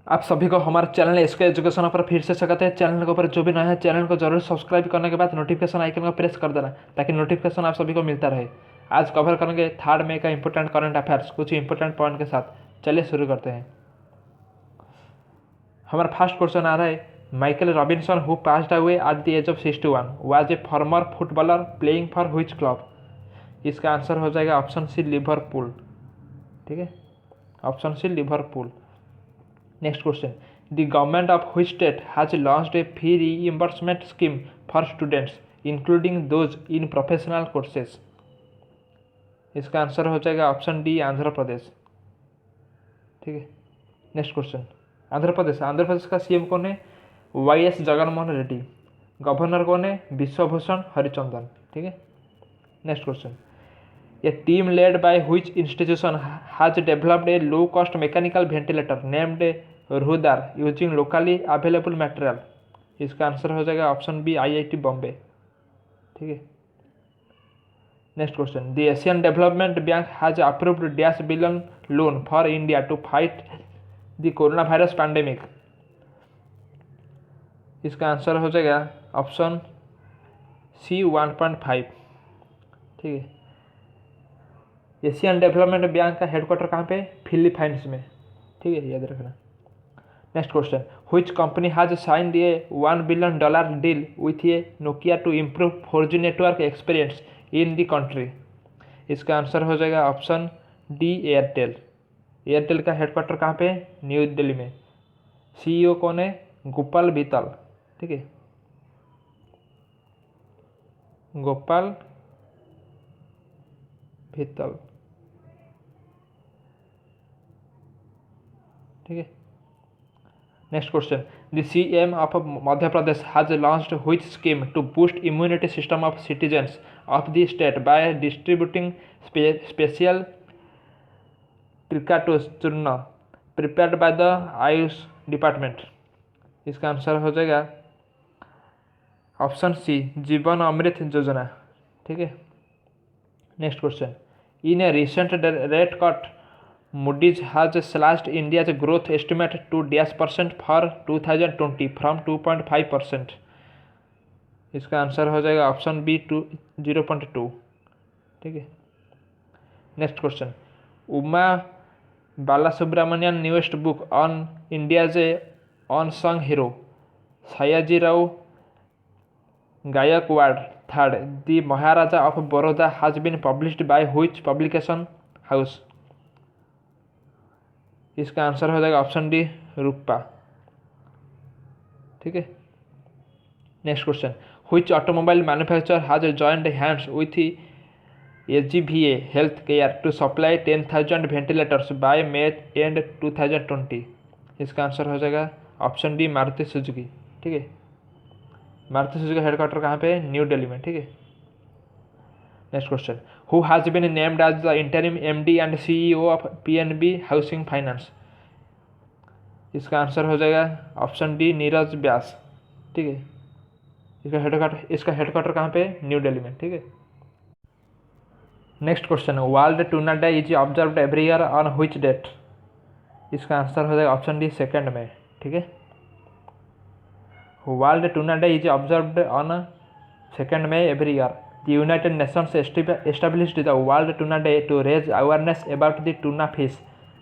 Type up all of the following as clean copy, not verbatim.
आप सभी को हमारे चैनल इसके एजुकेशन पर फिर से स्वागत है। चैनल के ऊपर जो भी नया है चैनल को जरूर सब्सक्राइब करने के बाद नोटिफिकेशन आइकन को प्रेस कर देना ताकि नोटिफिकेशन आप सभी को मिलता रहे। आज कवर करेंगे 3 मई का इंपॉर्टेंट करंट अफेयर्स कुछ इंपॉर्टेंट पॉइंट के साथ। चलिए शुरू करते हैं। हमारा फर्स्ट क्वेश्चन आ रहा है, Michael Robinson who passed away at the age of 61 was a former footballer playing for which club. इसका आंसर हो जाएगा ऑप्शन सी लिवरपूल। ठीक है, option C Liverpool. Next question, the government of which state has launched a fee reimbursement scheme for students including those in professional courses. इसका answer हो जाएगा option D Andhra Pradesh. ठीक है, नेक्स्ट क्वेश्चन, आंध्र प्रदेश का CM कौन है? वाईएस जगनमोहन रेड्डी। गवर्नर कौन है? विश्वभूषण हरिचंदन। ठीक है, next question, a team led by which institution has developed a low cost mechanical ventilator named Ruhdaar using locally available material. इसका आंसर हो जाएगा ऑप्शन बी आईआईटी बॉम्बे। ठीक है, next question, the Asian Development Bank has approved dash billion loan for India to fight the corona virus pandemic. इसका answer हो जाएगा option C 1.5। ठीक है, एशियन डेवलपमेंट बैंक का हेडक्वार्टर कहाँ पे? फिलीपाइंस में। ठीक है, याद रखना। Next question, which company has signed a $1 billion deal with a Nokia to improve 4G network experience in the country. इसका आंसर हो जाएगा ऑप्शन डी एयरटेल। एयरटेल का हेडक्वार्टर कहाँ पे? न्यू दिल्ली में। सीईओ कौन है? गोपाल बीतल। ठीक है, गोपाल भीतल। ठीक है, next question, the CM of Madhya Pradesh has launched which scheme to boost immunity system of citizens of the state by distributing special टीका टू churna prepared by the AYUSH department. इसका आंसर हो जाएगा ऑप्शन सी जीवन अमृत योजना। ठीक है, next question, in a recent rate cut Moody's has slashed India's growth estimate to %% for 2020 from 2.5%। इसका answer हो जाएगा ऑप्शन बी 0.2। ठीक है, next question, Uma Balasubramaniam newest book on India's unsung hero Sayaji Rao Gaekwad third the Maharaja of Baroda has been published by which publication house. इसका answer हो जाएगा option D Rupa. ठीक है, next question, which automobile manufacturer has joined hands with AgVa health care to supply 10,000 ventilators by May end 2020। इसका answer हो जाएगा option D Maruti Suzuki. ठीक है, मारुति सुजुकी हेडक्वार्टर कहाँ पे? न्यू दिल्ली में। ठीक है, next question, who has been named as the interim MD and CEO of PNB housing finance. इसका आंसर हो जाएगा ऑप्शन डी नीरज व्यास। ठीक है, इसका हेडक्वार्टर कहाँ पे? न्यू दिल्ली में। ठीक है, next question, world tuna day is observed every year on which date. इसका आंसर हो जाएगा ऑप्शन डी 2 मई। ठीक है, world tuna day is observed on 2 May every year. The United Nations established the World Tuna Day to raise awareness about the tuna fish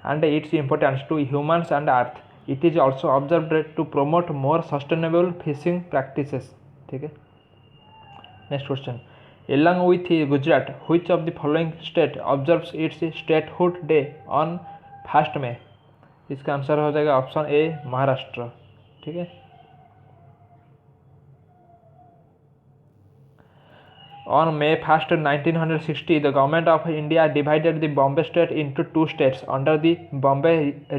and its importance to humans and Earth. It is also observed to promote more sustainable fishing practices. ठीक है, next question, along with Gujarat, which of the following state observes its statehood day on 1 May? इसका answer हो जाएगा option A Maharashtra. ठीक है, On May 1st, 1960, the government of India divided the Bombay state into 2 states under the Bombay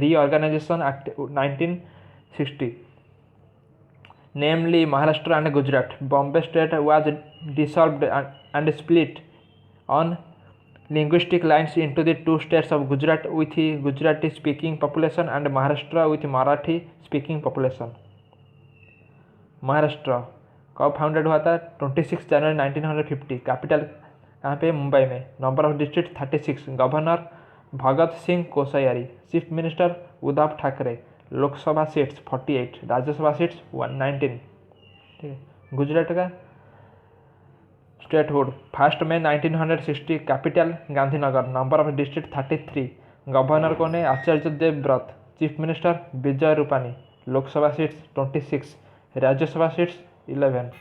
Reorganization Act 1960, namely Maharashtra and Gujarat. Bombay state was dissolved and split on linguistic lines into the 2 states of Gujarat with Gujarati speaking population and Maharashtra with Marathi speaking population. Maharashtra कब founded हुआ था? 26 जनवरी 1950। Capital कहाँ पे? मुंबई में। Number of district 36। Governor Bhagat Singh Koshyari. Chief minister Uddhav Thackeray. Lok Sabha seats 48, Rajya Sabha seats 119। ठीक है। गुजरात का statehood 1 May 1960, capital Gandhinagar, number of district 33, governor कौन है Acharya Devvrat, chief minister Vijay Rupani, Lok Sabha seats 26, Rajya Sabha seats 11।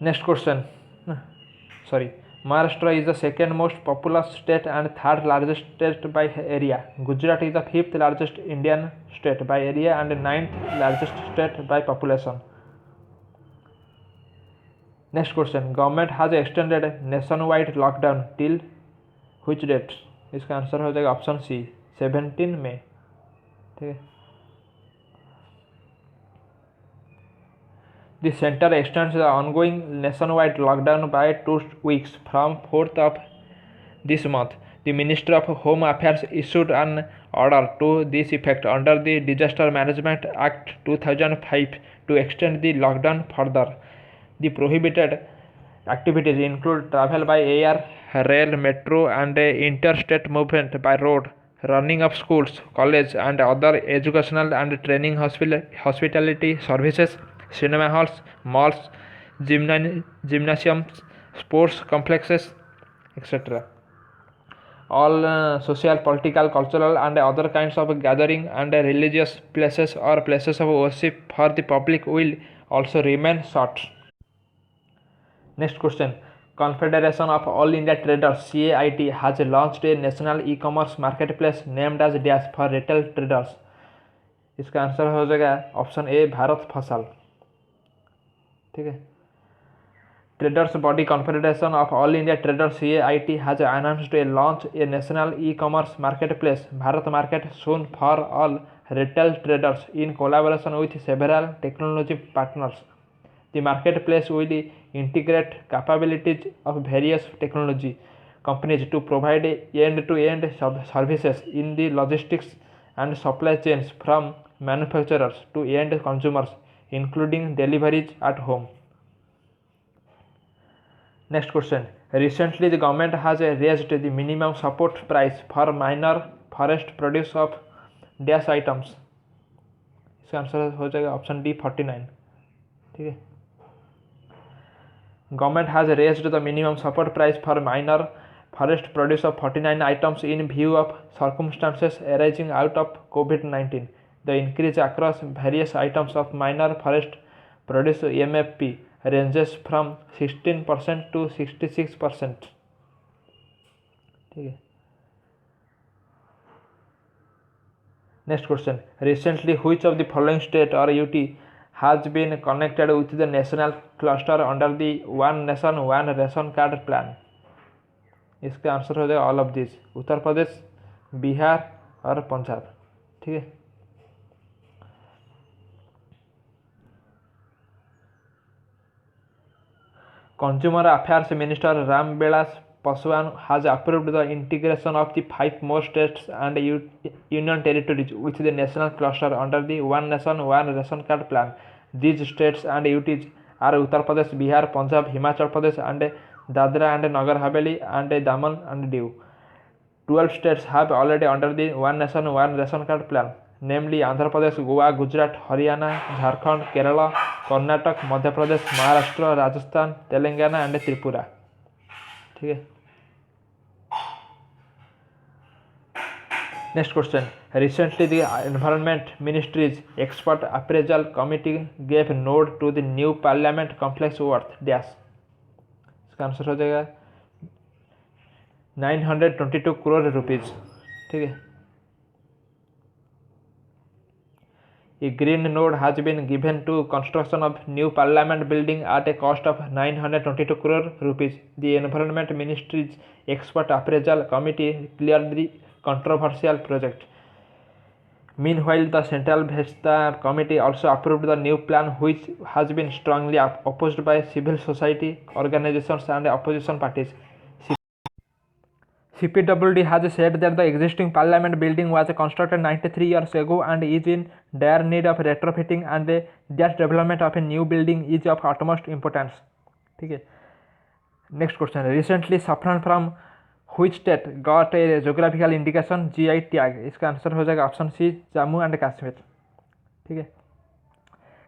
Next question, sorry, Maharashtra is the second most populous state and third largest state by area. Gujarat is the fifth largest Indian state by area and ninth largest state by population. Next question, government has extended nationwide lockdown till which date? इसका answer हो जाएगा option सी 17 मई। ठीक है। The center extends the ongoing nationwide lockdown by 2 weeks from 4th of this month. The Ministry of Home Affairs issued an order to this effect under the Disaster Management Act 2005 to extend the lockdown further. The prohibited activities include travel by air, rail, metro, and interstate movement by road, running of schools, colleges, and other educational and training hospitality services, cinema halls, malls, gymnasiums, sports complexes, etc. All social, political, cultural, and other kinds of gathering and religious places or places of worship for the public will also remain shut. Next question. Confederation of All India Traders CAIT has launched a national e-commerce marketplace named as Dash for retail traders. इसका answer हो जाएगा option A Bharat फसल। ठीक है। Traders body confederation of all India traders CAIT has announced a launch a national e-commerce marketplace Bharat market soon for all retail traders in collaboration with several technology partners. The marketplace will integrate capabilities of various technology companies to provide end-to-end services in the logistics and supply chains from manufacturers to end consumers, including deliveries at home. Next question. Recently, the government has raised the minimum support price for minor forest produce of dash items. इसका answer हो जाएगा option D 49। ठीक है। Government has raised the minimum support price for minor forest produce of 49 items in view of circumstances arising out of COVID-19. The increase across various items of minor forest produce MFP ranges from 16% to 66%. ठीक है। Next question. Recently, which of the following state or UT has been connected with the national cluster under the One Nation One Ration Card plan? इसका answer हो जाएगा all of this, Uttar Pradesh, Bihar और पंजाब। ठीक है। Consumer Affairs Minister Ram Vilas Paswan has approved the integration of the 5 more states and union territories with the national cluster under the One Nation One Ration Card plan. These states and UTs are Uttar Pradesh, Bihar, Punjab, Himachal Pradesh, and Dadra and Nagar Haveli, and Daman and Diu. 12 states have already under the One Nation One Ration Card plan, namely Andhra Pradesh, Goa, Gujarat, Haryana, Jharkhand, Kerala, Karnataka, Madhya Pradesh, Maharashtra, Rajasthan, Telangana, and Tripura. ठीक है। Next question. Recently, the Environment Ministry's Expert Appraisal Committee gave nod to the new Parliament complex worth dash. इसका answer हो जाएगा 922 crore rupees. ठीक है। A green node has been given to construction of new Parliament building at a cost of 922 crore rupees. The Environment Ministry's Expert Appraisal Committee cleared the controversial project. Meanwhile, the Central Vista Committee also approved the new plan, which has been strongly opposed by civil society organizations and opposition parties. CPWD has said that the existing Parliament building was constructed 93 years ago and is in dire need of retrofitting, and that development of a new building is of utmost importance. ठीक है। Next question. Recently, saffron from Which state got a geographical indication GI tag? इसका answer हो जाएगा option C Jammu and Kashmir. ठीक है।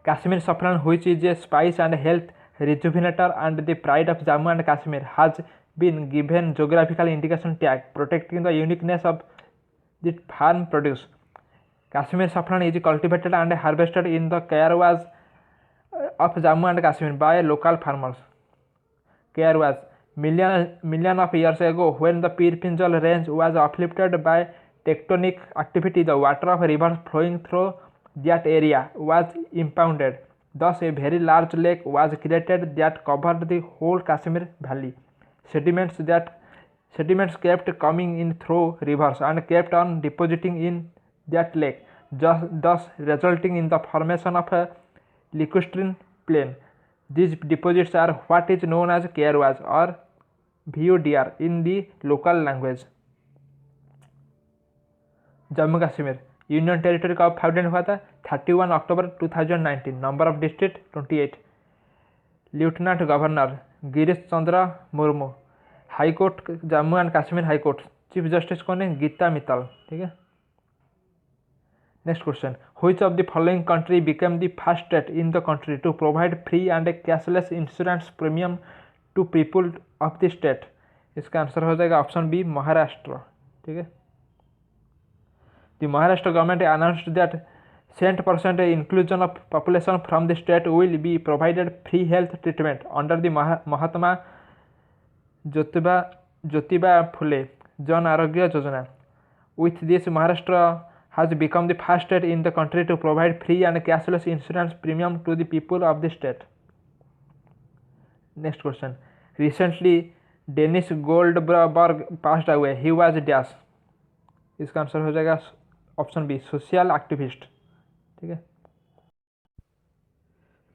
Kashmir saffron, which is a spice and health rejuvenator and the pride of Jammu and Kashmir, has been given geographical indication tag protecting the uniqueness of the farm produce. Kashmir saffron is cultivated and harvested in the Kayarwas of Jammu and Kashmir by local farmers. Kayarwas, million of years ago, when the Pir Pinjal range was uplifted by tectonic activity, the water of rivers flowing through that area was impounded. Thus, a very large lake was created that covered the whole Kashmir valley. Sediments kept coming in through rivers and kept on depositing in that lake, thus resulting in the formation of a lacustrine plain. These deposits are what is known as Kayarwas or VUDR in the local language. Jammu Kashmir union territory कब founded हुआ था? 31 October 2019। Number of district 28। Lieutenant governor Girish Chandra Murmu. High court Jammu and Kashmir high court chief justice कौन है? गीता मित्तल। ठीक है। Next question, which of the following country became the first state in the country to provide free and cashless insurance premium to people of the state? इसका answer हो जाएगा option B Maharashtra. ठीक है। The Maharashtra government announced that 100% inclusion of population from the state will be provided free health treatment under the Mahatma Jyotiba Phule Jan Arogya Yojana. With this, Maharashtra has become the first state in the country to provide free and cashless insurance premium to the people of the state. Next question. Recently, Dennis Goldberg passed away. He was dash. इसका answer हो जाएगा option B social activist. ठीक है।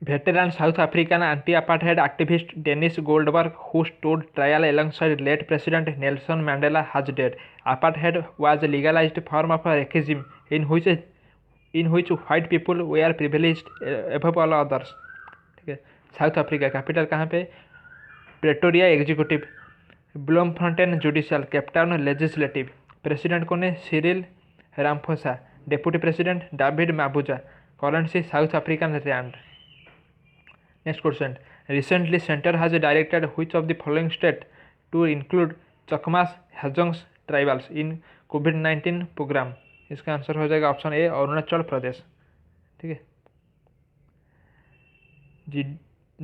Veteran South African anti apartheid activist Denis Goldberg who stood trial alongside late president Nelson Mandela has dead. Apartheid was legalised form of regime in which white people were privileged above all others. ठीक है। South Africa capital कहाँ पे? Pretoria. Executive Bloemfontein judicial. Cape Town legislative. President कौन है? Cyril Ramaphosa. Deputy president David Mabuza. Currency south African rand. Next question, recently centre has directed which of the following state to include Chakmas Hajongs tribals in कोविड-19 programme? इसका answer हो जाएगा option A Arunachal Pradesh. ठीक है।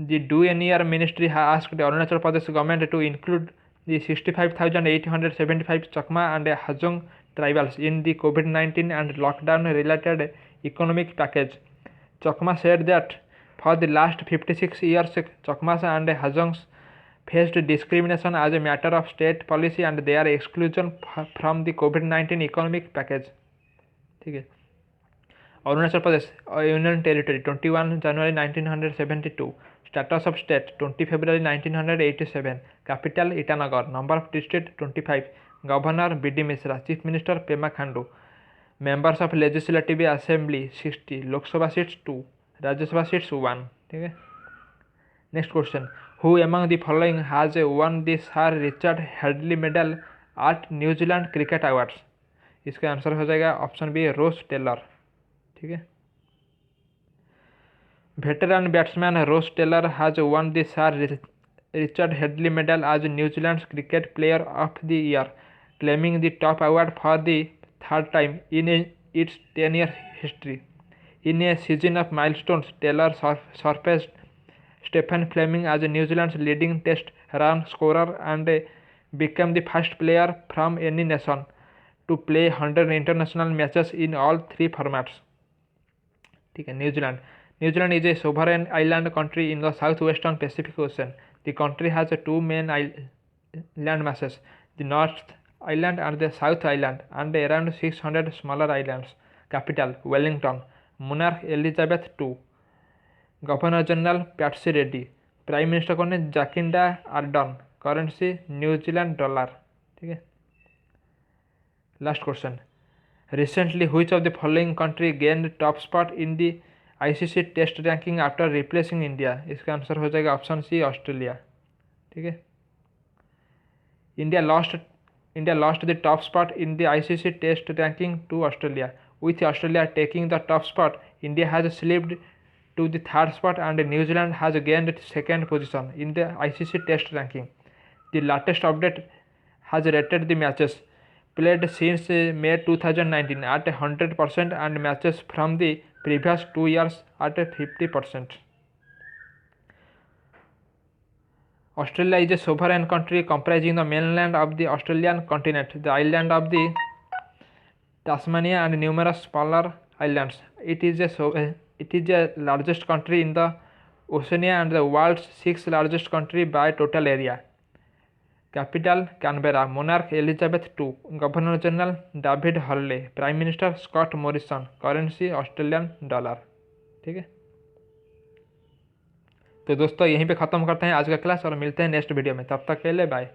The Do-Enier Ministry has asked Arunachal Pradesh government to include the 65,875 Chakma and Hajong tribals in the COVID-19 and lockdown-related economic package. Chakma said that for the last 56 years, Chakmas and Hajongs faced discrimination as a matter of state policy and their exclusion from the COVID-19 economic package. ठीक है। Arunachal Pradesh union territory 21 January 1972। Status of state 20 February 1987। Capital Itanagar. Number of district 25। Governor B D. Mishra. Chief minister Pema Khandu. Members of legislative assembly 60। Lok Sabha seats 2। Rajya Sabha seats 1। ठीक है। Next question, who among the following has won the Sir Richard Hadlee medal at New Zealand cricket awards? इसका answer हो जाएगा option B Ross Taylor. ठीक है। Veteran batsman Ross Taylor has won the Sir Richard Hadlee medal as New Zealand cricket player of the year, claiming the top award for the third time in its 10-year history. In a season of milestones, Taylor surpassed Stephen Fleming as New Zealand's leading test run scorer and became the first player from any nation to play 100 international matches in all 3 formats. ठीक है। New Zealand is a sovereign island country in the southwestern Pacific Ocean. The country has 2 main land masses, the North Island and the South Island, and around 600 smaller islands. Capital Wellington. Monarch Elizabeth II. Governor General Patsy Reddy. Prime Minister कौन है? Jacinda Ardern. Currency New Zealand dollar. ठीक है। Last question, recently which of the following country gained top spot in the ICC test ranking after replacing India? इसका answer हो जाएगा option C Australia. ठीक है। India lost India lost the top spot in the ICC Test ranking to Australia. With Australia taking the top spot, India has slipped to the third spot and New Zealand has gained second position in the ICC Test ranking. The latest update has rated the matches played since May 2019 at 100% and matches from the previous 2 years at 50%. Australia is a sovereign country comprising the mainland of the Australian continent, the island of the Tasmania and numerous smaller islands. It is the largest country in the Oceania and the world's 6th largest country by total area. Capital Canberra. Monarch Elizabeth II. Governor General David Hurley. Prime Minister Scott Morrison. Currency Australian dollar. ठीक है, तो दोस्तों यहीं पे ख़त्म करते हैं आज का क्लास और मिलते हैं नेक्स्ट वीडियो में। तब तक के लिए बाय।